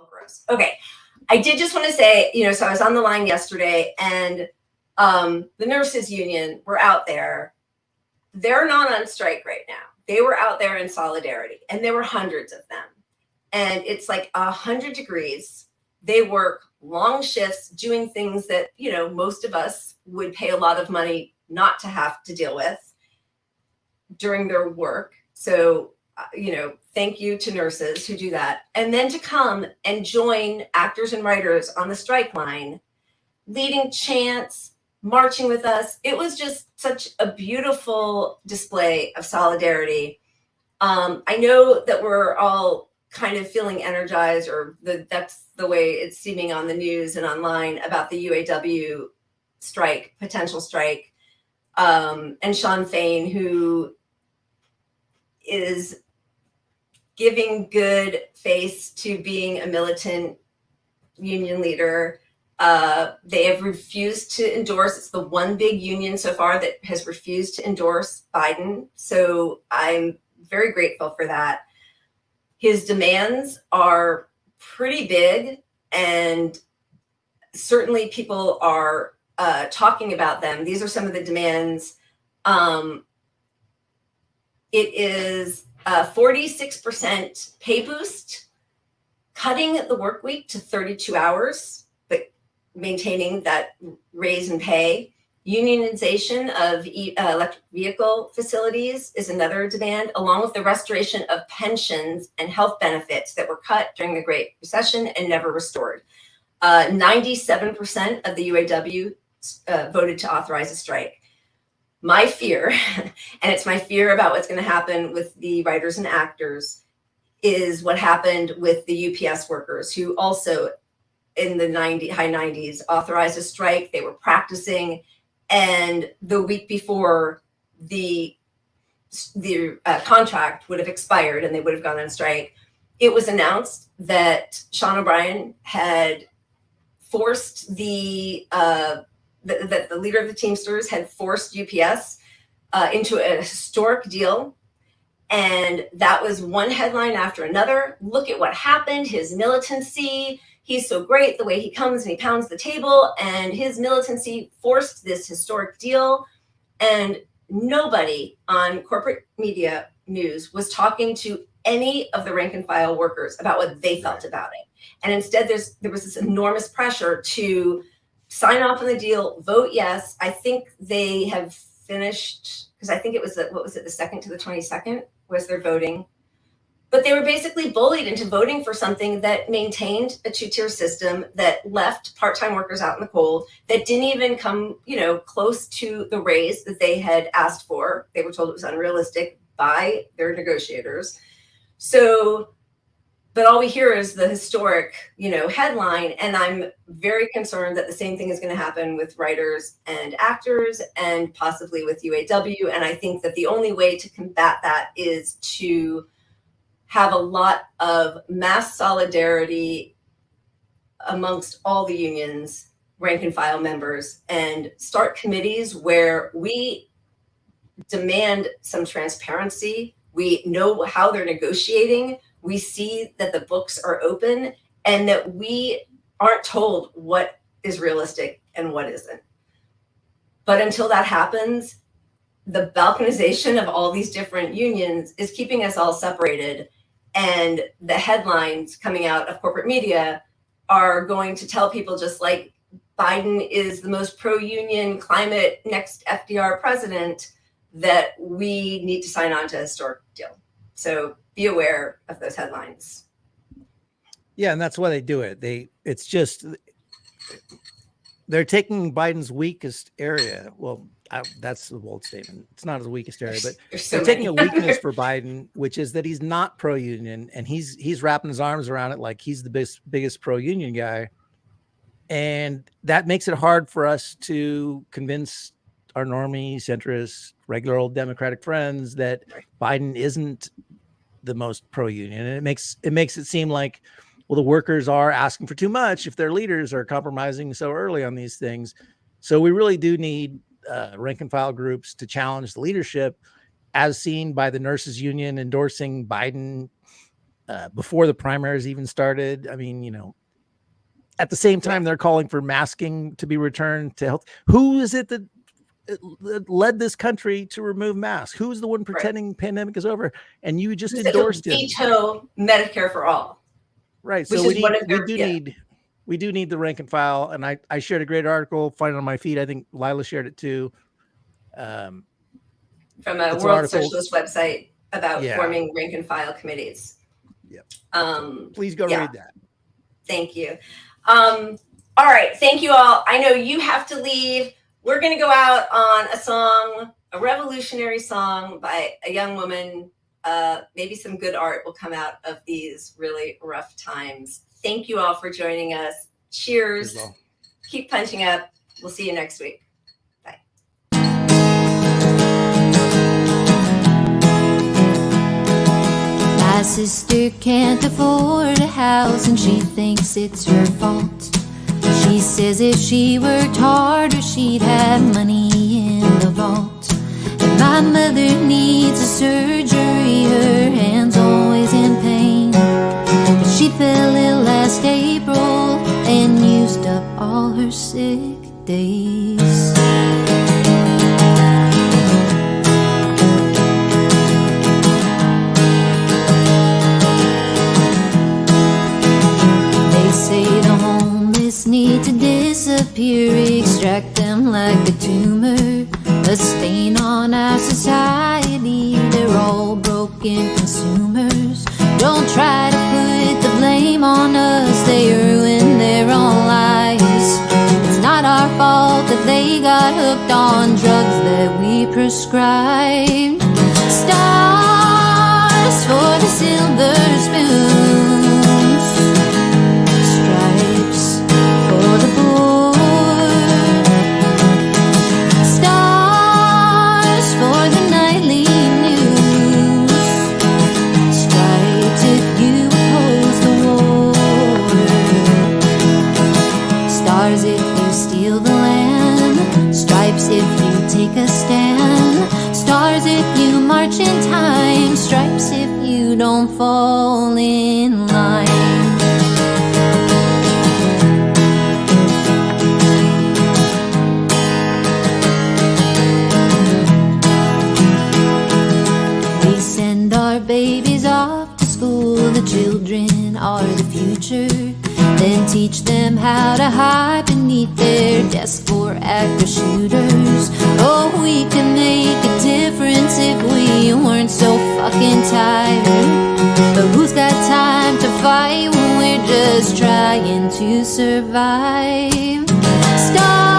Oh, gross. Okay. I did just want to say, so I was on the line yesterday, and the nurses union were out there. They're not on strike right now. They were out there in solidarity, and there were hundreds of them. And it's like 100 degrees. They work long shifts doing things that, most of us would pay a lot of money not to have to deal with during their work. So, thank you to nurses who do that. And then to come and join actors and writers on the strike line, leading chants, marching with us. It was just such a beautiful display of solidarity. I know that we're all kind of feeling energized, or that's the way it's seeming on the news and online about the UAW strike, potential strike. And Sean Fain, who is giving good face to being a militant union leader. They have refused to endorse. It's the one big union so far that has refused to endorse Biden. So I'm very grateful for that. His demands are pretty big, and certainly people are talking about them. These are some of the demands. It is a 46% pay boost, cutting the work week to 32 hours, but maintaining that raise in pay. Unionization of electric vehicle facilities is another demand, along with the restoration of pensions and health benefits that were cut during the Great Recession and never restored. 97% of the UAW voted to authorize a strike. My fear, and it's my fear about what's going to happen with the writers and actors, is what happened with the UPS workers, who also in the high 90s authorized a strike. They were practicing, and the week before the contract would have expired and they would have gone on strike, it was announced that Sean O'Brien had forced that the leader of the Teamsters had forced UPS into a historic deal. And that was one headline after another. Look at what happened, his militancy. He's so great, the way he comes and he pounds the table, and his militancy forced this historic deal. And nobody on corporate media news was talking to any of the rank and file workers about what they felt about it. And instead, there was this enormous pressure to sign off on the deal, vote yes. I think they have finished, because I think it was the 2nd to the 22nd was their voting. But they were basically bullied into voting for something that maintained a two-tier system, that left part-time workers out in the cold, that didn't even come, close to the raise that they had asked for. They were told it was unrealistic by their negotiators. So, but all we hear is the historic, headline. And I'm very concerned that the same thing is going to happen with writers and actors, and possibly with UAW. And I think that the only way to combat that is to have a lot of mass solidarity amongst all the unions, rank and file members, and start committees where we demand some transparency. We know how they're negotiating. We see that the books are open, and that we aren't told what is realistic and what isn't. But until that happens, the balkanization of all these different unions is keeping us all separated. And the headlines coming out of corporate media are going to tell people, just like Biden is the most pro-union climate next FDR president, that we need to sign on to a historic deal. So be aware of those headlines. Yeah, and that's why they do it. They're taking Biden's weakest area. Well, that's the bold statement. It's not his weakest area, but they're taking a weakness for Biden, which is that he's not pro-union, and he's wrapping his arms around it like he's the biggest pro-union guy. And that makes it hard for us to convince our normie, centrist, regular old Democratic friends that Biden isn't the most pro-union. And it makes it seem like, well, the workers are asking for too much if their leaders are compromising so early on these things. So we really do need rank and file groups to challenge the leadership, as seen by the nurses union endorsing Biden before the primaries even started. I mean, you know, at the same time, they're calling for masking to be returned to health. Who is it that led this country to remove masks? Who's the one pretending pandemic is over? And you just endorsed it. Veto Medicare for all. Right. So we do need the rank and file. And I shared a great article, find it on my feed. I think Lila shared it too. From a World Socialist website about forming rank and file committees. Yep. Please go read that. Thank you. All right. Thank you all. I know you have to leave. We're going to go out on a song, a revolutionary song by a young woman. Maybe some good art will come out of these really rough times. Thank you all for joining us. Cheers. Keep punching up. We'll see you next week. Bye. My sister can't afford a house and she thinks it's her fault. She says if she worked harder she'd have money in the vault. And my mother needs a surgery, her hand's always in pain. But she fell ill last April and used up all her sick days. They say the homeless need to disappear, extract them like a tumor, a stain on our society. They're all broken consumers. Don't try to put the blame on us, they ruin their own lives. It's not our fault that they got hooked on drugs that we prescribed. Stars for the silver spoons, stripes for the poor, stars for the nightly news, stripes if you oppose the war, stars if you steal the land, stripes if you take a stand, stars if you march in time, stripes if you don't fall in line. We send our babies off to school, the children are the future. Then teach them how to hide beneath their desks for active shooters. Oh, we could make a difference if we weren't so fucking tired. But who's got time to fight when we're just trying to survive? Stop